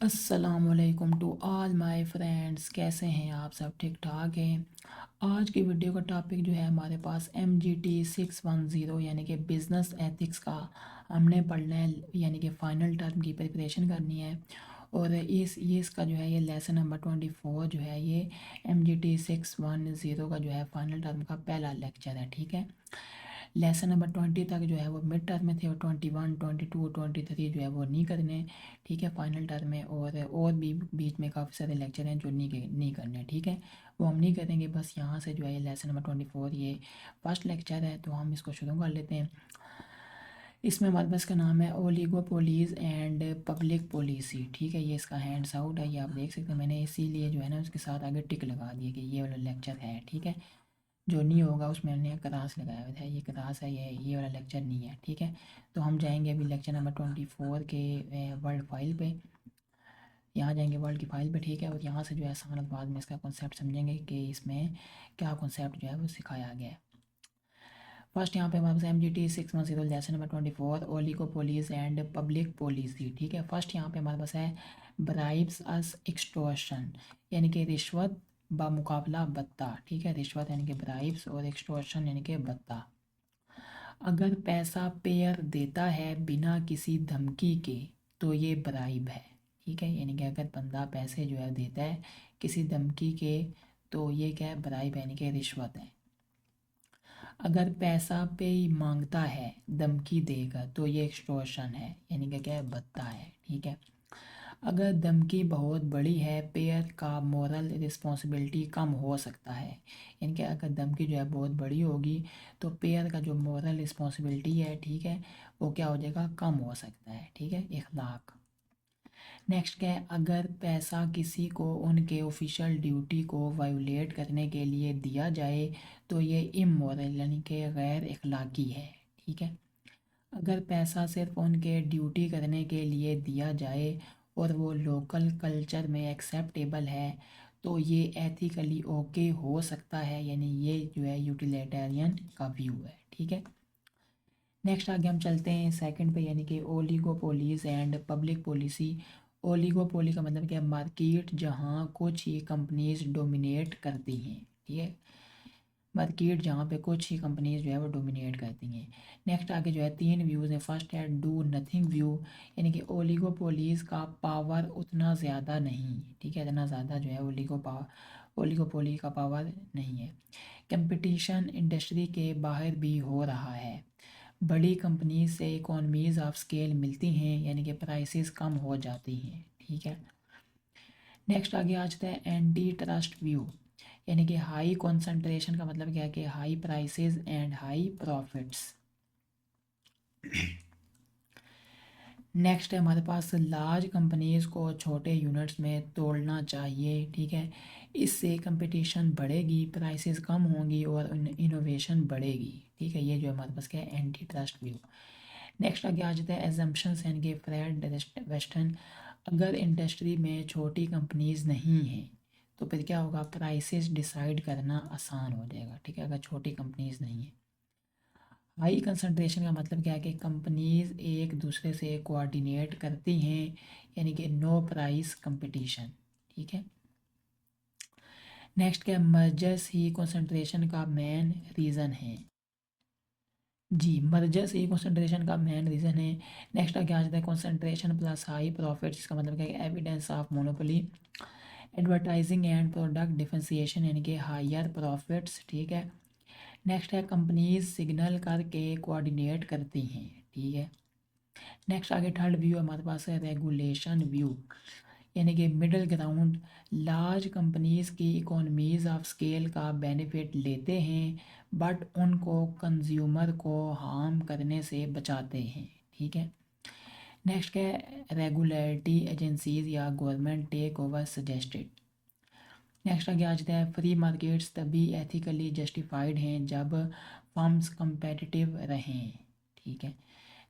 अस्सलामुअलैकुम to all my friends. कैसे हैं आप सब? ठीक ठाक हैं। आज की वीडियो का टॉपिक जो है हमारे पास MGT 610 यानी कि बिज़नेस एथिक्स का हमने पढ़ना है, यानी कि फ़ाइनल टर्म की प्रिपरेशन करनी है। और इसका जो है ये लेसन नंबर 24 जो है ये MGT 610 का जो है फ़ाइनल टर्म का पहला लेक्चर है। ठीक है, लेसन नंबर 20 तक जो है वो मिड टर्म में थे और 21 22 23 जो है वो नहीं करने। ठीक है, फाइनल टर्म में और भी बीच में काफ़ी सारे लेक्चर हैं जो नहीं करने। ठीक है, वो हम नहीं करेंगे। बस यहाँ से जो है ये लेसन नंबर 24 ये फर्स्ट लेक्चर है, तो हम इसको शुरू कर लेते हैं। इसमें हमारे पास का नाम है ओलिगोपोलीज एंड पब्लिक पॉलिसी। ठीक है, ये इसका हैंड्स आउट है, ये आप देख सकते हैं। मैंने इसीलिए जो है ना उसके साथ आगे टिक लगा दिया कि ये वाला लेक्चर है। ठीक है, जो नहीं होगा उसमें हमने क्लास लगाया हुआ था, ये क्लास है, ये वाला लेक्चर नहीं है। ठीक है, तो हम जाएंगे अभी लेक्चर नंबर 24 के वर्ल्ड फाइल पे। यहाँ जाएंगे वर्ल्ड की फाइल पे। ठीक है, और यहाँ से जो है आसान बाद में इसका कॉन्सेप्ट समझेंगे कि इसमें क्या कॉन्सेप्ट जो है वो सिखाया गया है। फर्स्ट यहाँ पे हमारे पास MGT 610 lesson number 24 oligopolies and public policy. ठीक है, फर्स्ट यहाँ पे हमारे पास है ब्राइब्स अस एक्सटॉर्शन, यानी कि रिश्वत बामुकाबला बत्ता। ठीक है, रिश्वत यानी कि ब्राइब्स और एक्सटॉर्शन यानी कि बत्ता। अगर पैसा पेयर देता है बिना किसी धमकी के तो ये ब्राइब है। ठीक है, यानी कि अगर बंदा पैसे जो है देता है किसी धमकी के तो ये क्या है? ब्राइब यानी कि रिश्वत है। अगर पैसा पे ही मांगता है धमकी देगा तो ये एक्सटॉर्शन है, यानी कि क्या है? भत्ता है। ठीक है, अगर धमकी बहुत बड़ी है पेयर का मोरल रिस्पॉन्सिबिलिटी कम हो सकता है, यानी कि अगर धमकी जो है बहुत बड़ी होगी तो पेयर का जो मोरल रिस्पॉन्सिबिलिटी है, ठीक है, वो क्या हो जाएगा? कम हो सकता है। ठीक है, इखलाक। नेक्स्ट क्या है? अगर पैसा किसी को उनके ऑफिशियल ड्यूटी को वायोलेट करने के लिए दिया जाए तो ये इमोरल यानी कि गैर इखलाकी है। ठीक है, अगर पैसा सिर्फ उनके ड्यूटी करने के लिए दिया जाए और वो लोकल कल्चर में एक्सेप्टेबल है तो ये एथिकली ओके हो सकता है, यानी ये जो है यूटिलिटेरियन का व्यू है। ठीक है, नेक्स्ट आगे हम चलते हैं सेकंड पे, यानी कि ओलिगोपोलीज एंड पब्लिक पॉलिसी। ओलिगोपोली का मतलब क्या है? मार्केट जहाँ कुछ ही कंपनीज डोमिनेट करती हैं। ठीक है, मार्केट जहाँ पे कुछ ही कंपनीज जो है वो डोमिनेट करती हैं। नेक्स्ट आगे जो है तीन व्यूज़ हैं। फर्स्ट है डू नथिंग व्यू, यानी कि ओलिगोपोलीज का पावर उतना ज़्यादा नहीं। ठीक है, इतना ज़्यादा जो है ओलिगोपोली का पावर नहीं है। कंपटीशन इंडस्ट्री के बाहर भी हो रहा है। बड़ी कंपनी से इकोनॉमीज ऑफ स्केल मिलती हैं, यानी कि प्राइसेस कम हो जाती हैं। ठीक है, नेक्स्ट आगे आ जाता है एंटी ट्रस्ट व्यू, यानी कि हाई कॉन्सेंट्रेशन का मतलब क्या है? कि high prices and high profits. Next है हमारे पास लार्ज कंपनीज को छोटे यूनिट्स में तोड़ना चाहिए। ठीक है, इससे कंपटीशन बढ़ेगी, प्राइसेस कम होंगी और इनोवेशन बढ़ेगी। ठीक है, ये जो हमारे पास क्या है? Anti trust view. नेक्स्ट आगे आ जाता है एजम्पशंस यानी कि फ्रेड वेस्टर्न। अगर इंडस्ट्री में छोटी कंपनीज नहीं हैं तो फिर क्या होगा? प्राइसेस डिसाइड करना आसान हो जाएगा। ठीक है, अगर छोटी कंपनीज नहीं है। हाई कंसंट्रेशन का मतलब क्या है? कि कंपनीज एक दूसरे से कोऑर्डिनेट करती हैं, यानी कि नो प्राइस कंपटीशन। ठीक है, नेक्स्ट क्या? मर्जर्स ही कंसंट्रेशन का मेन रीज़न है। जी, मर्जर्स ही कंसंट्रेशन का मेन रीज़न है। नेक्स्ट क्या आ जाता है? कंसंट्रेशन प्लस हाई प्रॉफिट, इसका मतलब क्या है? Evidence of monopoly. Advertising and product differentiation, यानी कि हायर प्रॉफिट्स। ठीक है, नेक्स्ट है कंपनीज सिग्नल करके कोऑर्डिनेट करती हैं। ठीक है, नेक्स्ट आगे थर्ड व्यू हमारे पास है रेगुलेशन व्यू, यानी कि मिडिल ग्राउंड। लार्ज कंपनीज की इकोनॉमीज ऑफ स्केल का बेनिफिट लेते हैं बट उनको कंज्यूमर को हार्म करने से बचाते हैं। ठीक है, नेक्स्ट क्या है? रेगुलेटरी एजेंसीज या government take over suggested. Next आगे आ जाता है फ्री मार्केट्स तभी एथिकली जस्टिफाइड हैं जब फर्म्स competitive रहें। ठीक है,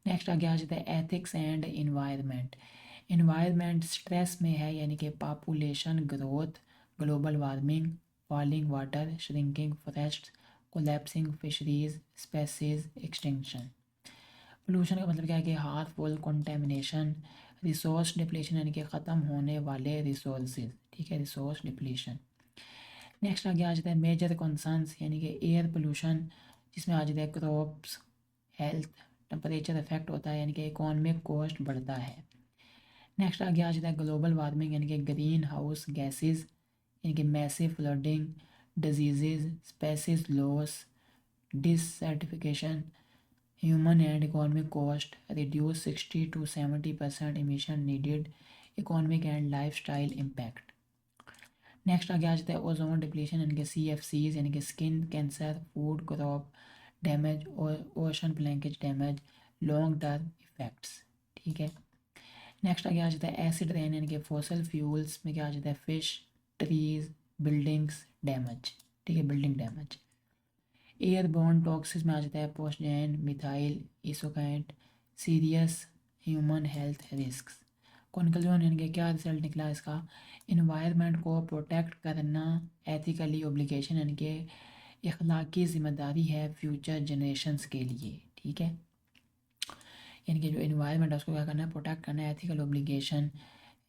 नेक्स्ट आगे आ जाता है ethics and environment. Environment stress में है, यानी कि population growth, global warming, falling water, shrinking forest, collapsing fisheries, species extinction. Pollution का मतलब क्या है? कि हार्मफुल कंटेमिनेशन, रिसोर्स डिप्लीशन यानी कि ख़त्म होने वाले रिसोर्सेज, ठीक है, रिसोर्स डिप्लीशन। नेक्स्ट आगे आ जाता है मेजर कंसर्न्स यानी कि एयर पोल्यूशन, जिसमें आ जाता है क्रॉप्स हेल्थ, टेम्परेचर इफेक्ट होता है यानी कि इकोनॉमिक कॉस्ट बढ़ता है। नेक्स्ट आगे आ जाता है ग्लोबल वार्मिंग यानी कि ग्रीन हाउस गैसेज यानी कि massive flooding, disease, species loss, desertification, human and economic cost, reduce 60 to 70% emission needed, economic and life style impact. Next आगे आ जाता है ओजोन डिप्लीशन यानी कि CFCs यानी कि skin cancer, food crop damage, ocean plankton damage, long term effects, ठीक है। नेक्स्ट आगे आ जाता है एसिड रेन यानी कि फॉसल फ्यूल्स में क्या आ जाता है फिश, ट्रीज, बिल्डिंग्स डैमेज, ठीक है, बिल्डिंग डैमेज। एयरबोर्न टॉक्सिस में आ जाता है पोस्टजैन, मिथाइल, इसोकैंट, serious human health risks. Conclusion यानी कि क्या रिजल्ट निकला इसका, इन्वायरमेंट को प्रोटेक्ट करना एथिकली ओब्लिगेशन यानी कि इखलाकी ज़िम्मेदारी है फ्यूचर जनरेशन्स के लिए, ठीक है। यानी कि जो इन्वायरमेंट है उसको क्या करना है, प्रोटेक्ट करना है, एथिकल ओब्लिगेशन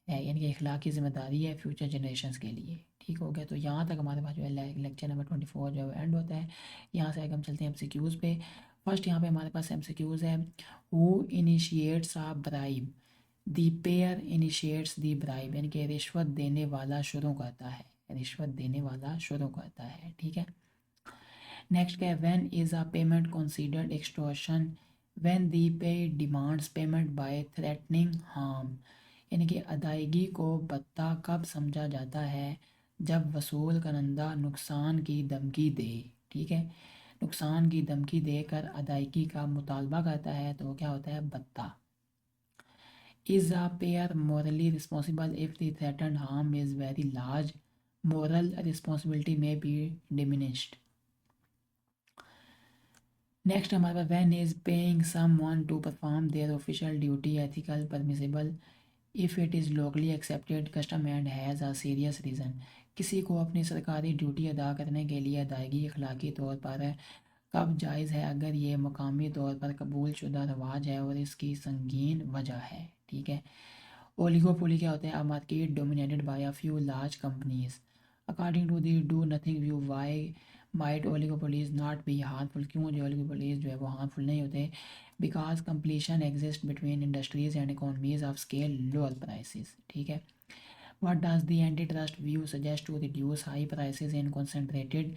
है यानी कि इखलाकी ज़िम्मेदारी है फ्यूचर जनरेशन्स के लिए, ठीक हो गया। तो यहाँ तक हमारे पास जो है लेक्चर नंबर 24 जो है एंड होता है। यहाँ से आगे हम चलते हैं MCQs पे। फर्स्ट यहाँ पे हमारे पास MCQs है, who initiates a bribe, the pair initiates the bribe यानी कि रिश्वत देने वाला शुरू करता है, रिश्वत देने वाला शुरू करता है, ठीक है। नेक्स्ट क्या है, when is a payment considered extortion, when the payee demands payment by threatening harm यानी कि अदायगी को भत्ता कब समझा जाता है, जब वसूल करंदा नुकसान की धमकी दे, ठीक है, नुकसान की धमकी देकर अदायगी का मुतालबा करता है तो क्या होता है, भत्ता। Is a pair morally responsible if the threatened harm is very large, moral responsibility may be diminished। Next हमारे पास when is paying someone to perform their official duty ethical permissible if it is locally accepted custom and has a serious reason, किसी को अपनी सरकारी duty अदा करने के लिए अदायगी अखलाकी तौर पर कब जायज़ है, अगर ये मकामी तौर पर कबूल शुदा रवाज है और इसकी संगीन वजह है, ठीक है। ओलिगोपोली क्या होता है, a market dominated by a few large companies, according to the do nothing view why might oligopolies not be harmful, क्यों जो ओलिगोपोलीज जो है वो हार्मफुल नहीं होते, because competition exist between industries and economies of scale lower prices, ठीक है। What does the antitrust view suggest to reduce high prices in concentrated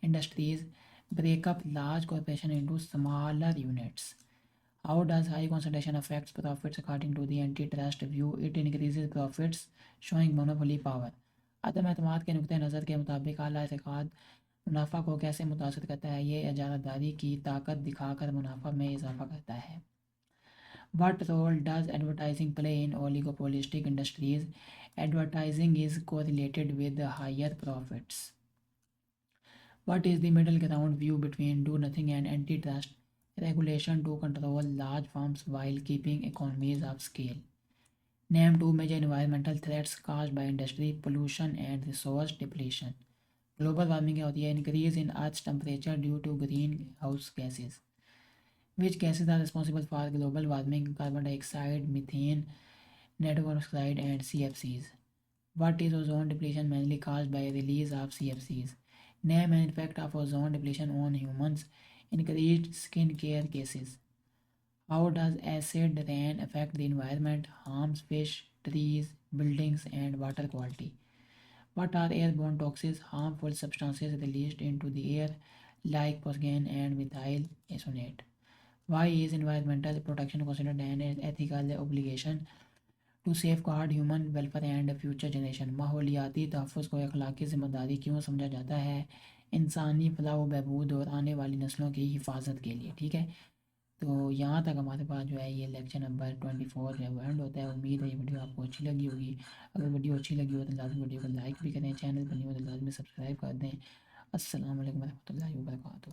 industries, break up large corporation into smaller units? How does high concentration affects profits according to the antitrust view? It increases profits, showing monopoly power. अदम एतमाद के नुक्ते नज़र के मुताबिक आला एतकाद मुनाफा को कैसे मुतासर करता है, ये इजारादारी की ताकत दिखाकर मुनाफा में इजाफा करता है। What role does advertising play in oligopolistic industries? Advertising is correlated with the higher profits. What is the middle ground view between do nothing and antitrust regulation to control large firms while keeping economies of scale? Name two major environmental threats caused by industry pollution and resource depletion. Global warming क्या होती है, increase in Earth's temperature due to greenhouse gases. Which gases are responsible for global warming? Carbon dioxide, methane, nitrogen oxide, and CFCs. What is ozone depletion mainly caused by release of CFCs? Name and effect of ozone depletion on humans. Increased skin care cases. How does acid rain affect the environment? Harms fish, trees, buildings, and water quality. What are airborne toxins? Harmful substances released into the air like poison and methyl isonate. Why is environmental protection considered an ethical obligation to safeguard human welfare and future generation? माहौलियाती तहफ़्फ़ुज़ को अखलाकी ज़िम्मेदारी क्यों समझा जाता है, इंसानी फलाह व बहबूद और आने वाली नस्लों की हिफाजत के लिए, ठीक है। तो यहाँ तक हमारे पास जो है ये लेक्चर नंबर 24 जो है वो एंड होता है। उम्मीद है ये वीडियो आपको अच्छी लगी होगी। अगर वीडियो अच्छी लगी हो तो लाजमी वीडियो को लाइक भी करें, चैनल पर नहीं हो तो लाजमी सब्सक्राइब कर दें। अस्सलाम वालेकुम रहमतुल्लाहि व बरकातुहू।